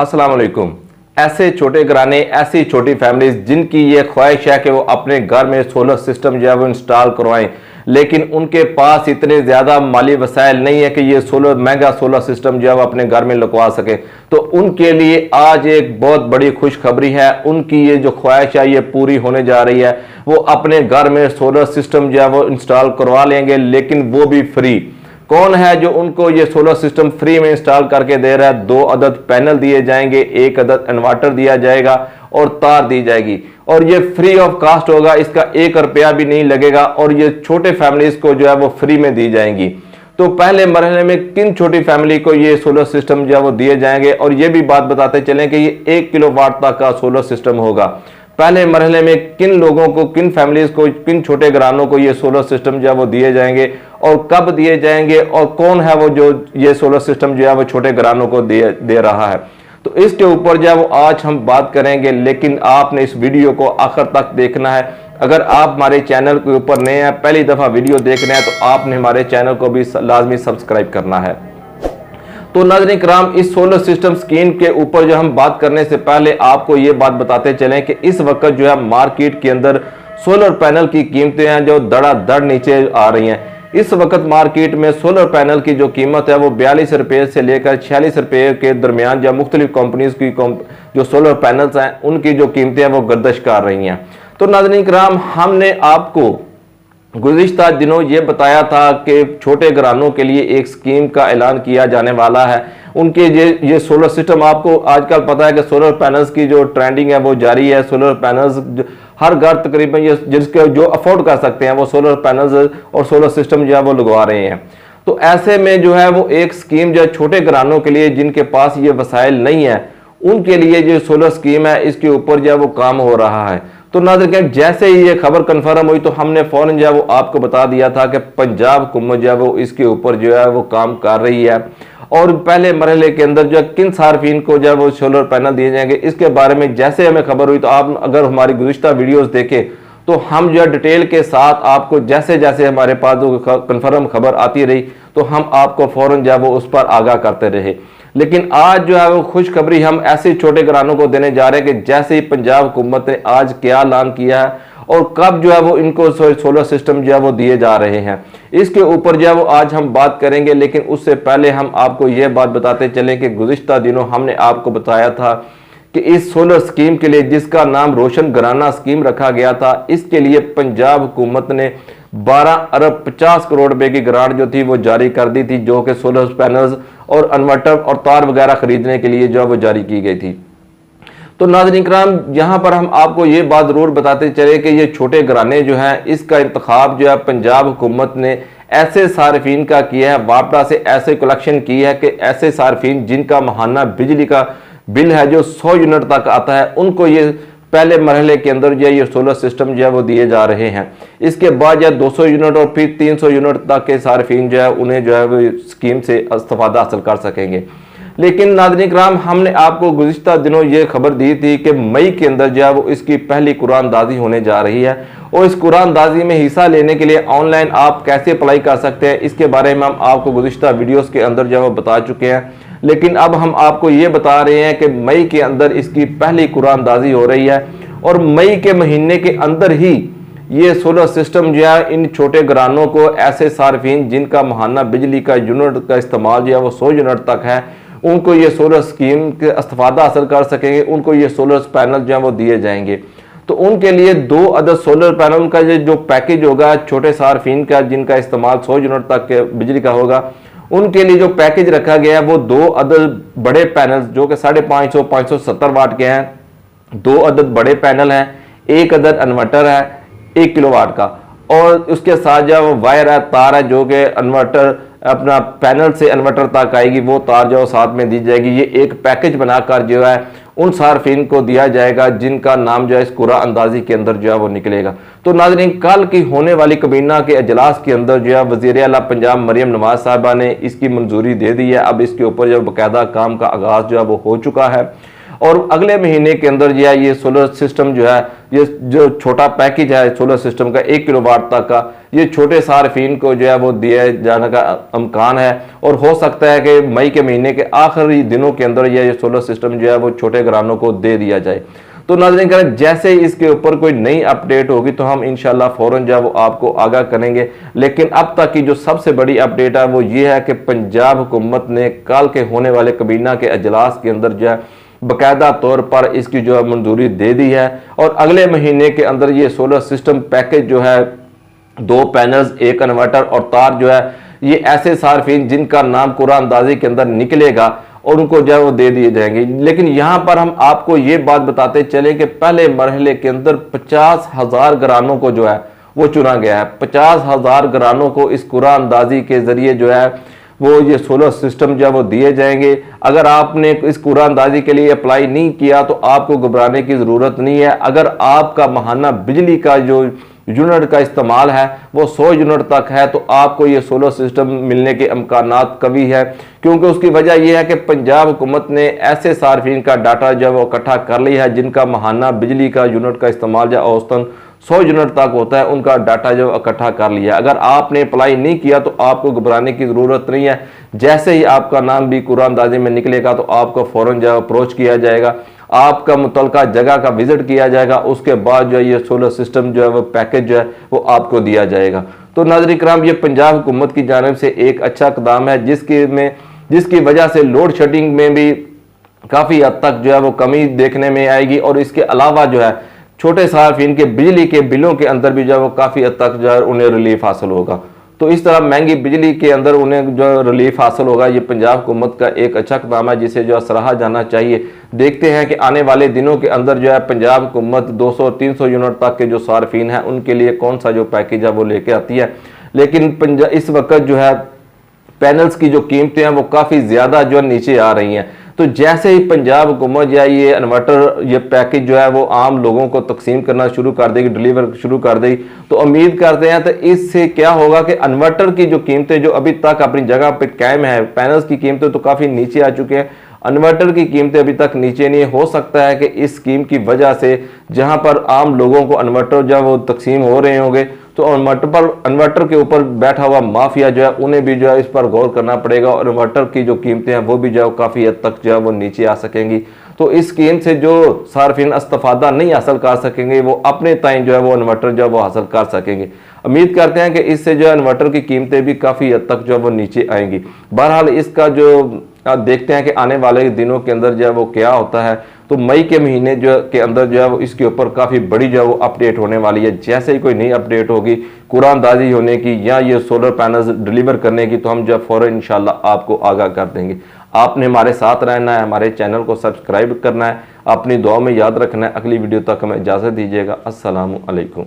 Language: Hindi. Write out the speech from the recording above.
अस्सलाम वालेकुम। ऐसे छोटे घराने, ऐसी छोटी फैमिलीज जिनकी ये ख्वाहिश है कि वो अपने घर में सोलर सिस्टम जो है वो इंस्टॉल करवाएं, लेकिन उनके पास इतने ज़्यादा माली वसाइल नहीं है कि ये महंगा सोलर सिस्टम जो है वो अपने घर में लगवा सके। तो उनके लिए आज एक बहुत बड़ी खुशखबरी है। उनकी ये जो ख्वाहिश है ये पूरी होने जा रही है। वो अपने घर में सोलर सिस्टम जो है वो इंस्टॉल करवा लेंगे, लेकिन वो भी फ्री। कौन है जो उनको ये सोलर सिस्टम फ्री में इंस्टॉल करके दे रहा है? 2 अदद पैनल दिए जाएंगे, 1 अदद इन्वर्टर दिया जाएगा और तार दी जाएगी, और ये फ्री ऑफ कास्ट होगा। इसका 1 रुपया भी नहीं लगेगा और ये छोटे फैमिलीज को जो है वो फ्री में दी जाएंगी। तो पहले मरहले में किन छोटी फैमिली को ये सोलर सिस्टम जो है वो दिए जाएंगे, और ये भी बात बताते चलें कि ये 1 किलोवाट तक का सोलर सिस्टम होगा। पहले मरहले में किन लोगों को, किन फैमिलीज को, किन छोटे घरानों को ये सोलर सिस्टम जो है वो दिए जाएंगे और कब दिए जाएंगे, और कौन है वो जो ये सोलर सिस्टम जो है वो छोटे घरानों को दे रहा है। तो इसके ऊपर जो है वो आज हम बात करेंगे, लेकिन आपने इस वीडियो को आखिर तक देखना है। अगर आप हमारे चैनल के ऊपर नए हैं, पहली दफ़ा वीडियो देख रहे हैं, तो आपने हमारे चैनल को भी लाजमी सब्सक्राइब करना है। तो नाज़रीन किराम, इस सोलर सिस्टम स्कीम के ऊपर जो हम बात करने से पहले आपको ये बात बताते चलें कि इस वक्त जो है मार्केट के अंदर सोलर पैनल की कीमतें हैं जो धड़ाधड़ नीचे आ रही हैं। इस वक्त मार्केट में सोलर पैनल की जो कीमत है वो 42 रुपये से लेकर 46 रुपये के दरमियान, जो मुख्तलिफ कंपनीज की जो सोलर पैनल्स हैं उनकी जो कीमतें हैं वो गर्दिश कर रही हैं। तो नाज़रीन किराम, हमने आपको गुज़िश्ता दिनों ये बताया था कि छोटे घरानों के लिए एक स्कीम का ऐलान किया जाने वाला है। उनके ये सोलर सिस्टम, आपको आजकल पता है कि सोलर पैनल्स की जो ट्रेंडिंग है वो जारी है। सोलर पैनल्स हर घर तकरीबन ये जिसके जो अफोर्ड कर सकते हैं वो सोलर पैनल्स और सोलर सिस्टम जो है वो लगवा रहे हैं। तो ऐसे में जो है वो एक स्कीम जो है छोटे घरानों के लिए जिनके पास ये वसाइल नहीं है, उनके लिए जो सोलर स्कीम है इसके ऊपर जो है वो काम हो रहा है। तो नाज़रीन, जैसे ही ये खबर कंफर्म हुई तो हमने फौरन जो है वो आपको बता दिया था कि पंजाब हुकूमत जो है वो इसके ऊपर जो है वो काम कर रही है, और पहले मरहले के अंदर जो है किन सार्फिन को जो है वो सोलर पैनल दिए जाएंगे इसके बारे में जैसे हमें खबर हुई, तो आप अगर हमारी गुज़िश्ता वीडियोस देखें तो हम जो है डिटेल के साथ आपको जैसे जैसे हमारे पास कंफर्म खबर आती रही तो हम आपको फौरन जो है वो उस पर आगाह करते रहे। लेकिन आज जो है वो खुशखबरी हम ऐसे छोटे घरानों को देने जा रहे हैं कि जैसे ही पंजाब हुकूमत ने आज क्या ऐलान किया है और कब जो है वो इनको सोलर सिस्टम जो है वो दिए जा रहे हैं, इसके ऊपर जो है वो आज हम बात करेंगे। लेकिन उससे पहले हम आपको ये बात बताते चलें कि गुज़िश्ता दिनों हमने आपको बताया था कि इस सोलर स्कीम के लिए, जिसका नाम रोशन घराना स्कीम रखा गया था, इसके लिए पंजाब हुकूमत ने 12 अरब 50 करोड़ रुपए की ग्रांट जो थी वो जारी कर दी थी, जो कि सोलर पैनल्स और इन्वर्टर और तार वगैरह खरीदने के लिए जो है वो जारी की गई थी। तो नाज़रीन किराम, यहाँ पर हम आपको ये बात जरूर बताते चले कि ये छोटे घराने जो हैं इसका इंतखाब जो है पंजाब हुकूमत ने ऐसे सार्फिन का किया है, वापडा से ऐसे कलेक्शन की है कि ऐसे सार्फिन जिनका माहाना बिजली का बिल है जो 100 यूनिट तक आता है, उनको ये पहले मरहले के अंदर जो है ये सोलर सिस्टम जो है वो दिए जा रहे हैं। इसके बाद जो है 200 यूनिट और फिर 300 यूनिट तक के सार्फिन जो है उन्हें जो है वो स्कीम से इस्तेफादा हासिल कर सकेंगे। लेकिन नाज़रीन किराम, हमने आपको गुज़िश्ता दिनों ये खबर दी थी कि मई के अंदर जो है वो इसकी पहली कुरानदाजी होने जा रही है, और इस कुरानदाजी में हिस्सा लेने के लिए ऑनलाइन आप कैसे अप्लाई कर सकते हैं इसके बारे में हम आपको गुज़िश्ता वीडियोस के अंदर जो है वो बता चुके हैं। लेकिन अब हम आपको ये बता रहे हैं कि मई के अंदर इसकी पहली कुरानदाजी हो रही है, और मई के महीने के अंदर ही ये सोलर सिस्टम जो है इन छोटे घरानों को, ऐसे सार्फिन जिनका माहाना बिजली का यूनिट का इस्तेमाल जो है वो 100 यूनिट तक है, उनको ये सोलर स्कीम के इस्तेफादा हासिल कर सकेंगे, उनको ये सोलर पैनल जो है वो दिए जाएंगे। तो उनके लिए 2 अदद सोलर पैनल का जो पैकेज होगा छोटे सार्फिन का जिनका इस्तेमाल 100 यूनिट तक के बिजली का होगा, उनके लिए जो पैकेज रखा गया है वो 2 अदद बड़े पैनल जो कि 550 570 वाट के हैं, 2 अदद बड़े पैनल हैं, 1 अदद इन्वर्टर है 1 किलोवाट का, और उसके साथ जो वायर है, तार है, जो कि इन्वर्टर अपना पैनल से इन्वर्टर तक आएगी, वो तार जो साथ में दी जाएगी। ये एक पैकेज बनाकर जो है उन सार्फिन को दिया जाएगा जिनका नाम जो है इस कुरा अंदाजी के अंदर जो है वो निकलेगा। तो नाज़रीन, कल की होने वाली कबीना के अजलास के अंदर जो है वज़ीर आला पंजाब मरियम नवाज साहबा ने इसकी मंजूरी दे दी है। अब इसके ऊपर जो बाकायदा काम का आगाज़ जो है वो हो चुका है, और अगले महीने के अंदर जो है ये सोलर सिस्टम जो है, ये जो छोटा पैकेज है सोलर सिस्टम का 1 किलोवाट तक का, ये छोटे सार्फिन को जो है वो दिया जाने का इम्कान है। और हो सकता है कि मई के महीने के आखिरी दिनों के अंदर ये सोलर सिस्टम जो है वो छोटे घरानों को दे दिया जाए। तो नाज़रीन करें, जैसे ही इसके ऊपर कोई नई अपडेट होगी तो हम इंशाल्लाह फौरन जो है वो आपको आगाह करेंगे। लेकिन अब तक की जो सबसे बड़ी अपडेट है वो ये है कि पंजाब हुकूमत ने कल के होने वाले काबीना के अजलास के अंदर जो है बाकायदा तौर पर इसकी जो है मंजूरी दे दी है। और अगले महीने के अंदर ये सोलर सिस्टम पैकेज जो है 2 पैनल्स, 1 इन्वर्टर और तार जो है, ये ऐसे सार्फिन जिनका नाम कुरानंदाजी के अंदर निकलेगा और उनको जो है वो दे दिए जाएंगे। लेकिन यहां पर हम आपको ये बात बताते चले कि पहले मरहले के अंदर 50,000 घरानों को जो है वो चुना गया है। 50,000 घरानों को इस कुरानंदाजी के जरिए जो है वो ये सोलर सिस्टम जो है वो दिए जाएंगे। अगर आपने इस कुरानंदाजी के लिए अप्लाई नहीं किया तो आपको घबराने की ज़रूरत नहीं है। अगर आपका माहाना बिजली का जो यूनिट का इस्तेमाल है वो 100 यूनिट तक है तो आपको ये सोलर सिस्टम मिलने के इम्कानात कभी है, क्योंकि उसकी वजह यह है कि पंजाब हुकूमत ने ऐसे सार्फिन का डाटा जो है वो इकट्ठा कर लिया है जिनका माहाना बिजली का यूनिट का इस्तेमाल जो औसतन 100 यूनिट तक होता है, उनका डाटा जो इकट्ठा कर लिया। अगर आपने अप्लाई नहीं किया तो आपको घबराने की ज़रूरत नहीं है। जैसे ही आपका नाम भी कुरानंदाजी में निकलेगा तो आपको फ़ौरन जो है अप्रोच किया जाएगा, आपका मुतलका जगह का विजिट किया जाएगा, उसके बाद जो है ये सोलर सिस्टम जो है वो पैकेज जो है वो आपको दिया जाएगा। तो नाज़रीन किराम, ये पंजाब हुकूमत की जानिब से एक अच्छा इक़दाम है जिसकी वजह से लोड शेडिंग में भी काफ़ी हद तक जो है वो कमी देखने में आएगी। और इसके अलावा जो है छोटे सार्फिन के बिजली के बिलों के अंदर भी जो है वो काफ़ी हद तक जो है उन्हें रिलीफ हासिल होगा। तो इस तरह महंगी बिजली के अंदर उन्हें जो रिलीफ हासिल होगा, ये पंजाब हुकूमत का एक अच्छा इक़दाम है जिसे जो सराहा जाना चाहिए। देखते हैं कि आने वाले दिनों के अंदर जो है पंजाब हुकूमत 200-300 यूनिट तक के जो सार्फिन हैं उनके लिए कौन सा जो पैकेज है वो लेके आती है। लेकिन इस वक्त जो है पैनल्स की जो कीमतें हैं वो काफ़ी ज़्यादा जो है नीचे आ रही हैं। तो जैसे ही पंजाब हुकूमत या ये इन्वर्टर ये पैकेज जो है वो आम लोगों को तकसीम करना शुरू कर देगी, डिलीवर शुरू कर देगी, तो उम्मीद करते हैं तो इससे क्या होगा कि इन्वर्टर की जो कीमतें जो अभी तक अपनी जगह पर कायम है, पैनल्स की कीमतें तो काफ़ी नीचे आ चुके हैं, इन्वर्टर की कीमतें अभी तक नीचे नहीं। हो सकता है कि इस स्कीम की वजह से जहां पर आम लोगों को इन्वर्टर जो है वो तकसीम हो रहे होंगे तो इन्वर्टर के ऊपर बैठा हुआ माफिया जो है उन्हें भी जो है इस पर गौर करना पड़ेगा और इन्वर्टर की जो कीमतें हैं वो भी जो है काफ़ी हद तक जो है वो नीचे आ सकेंगी। तो इस स्कीम से जो सार्फिन इस्तेफादा नहीं हासिल कर सकेंगे वो अपने टाइम जो है वो इन्वर्टर जो है वो हासिल कर सकेंगे। उम्मीद करते हैं कि इससे जो है इन्वर्टर की कीमतें भी काफ़ी हद तक जो है वो नीचे आएंगी। बहरहाल इसका जो देखते हैं कि आने वाले दिनों के अंदर जो है वो क्या होता है। तो मई के महीने जो के अंदर जो है वो इसके ऊपर काफ़ी बड़ी जो है वो अपडेट होने वाली है। जैसे ही कोई नई अपडेट होगी कुरानंदाजी होने की या ये सोलर पैनल्स डिलीवर करने की तो हम जो है फ़ौरन इंशाल्लाह आपको आगाह कर देंगे। आपने हमारे साथ रहना है, हमारे चैनल को सब्सक्राइब करना है, अपनी दुआ में याद रखना है। अगली वीडियो तक हमें इजाज़त दीजिएगा। अस्सलामु अलैकुम।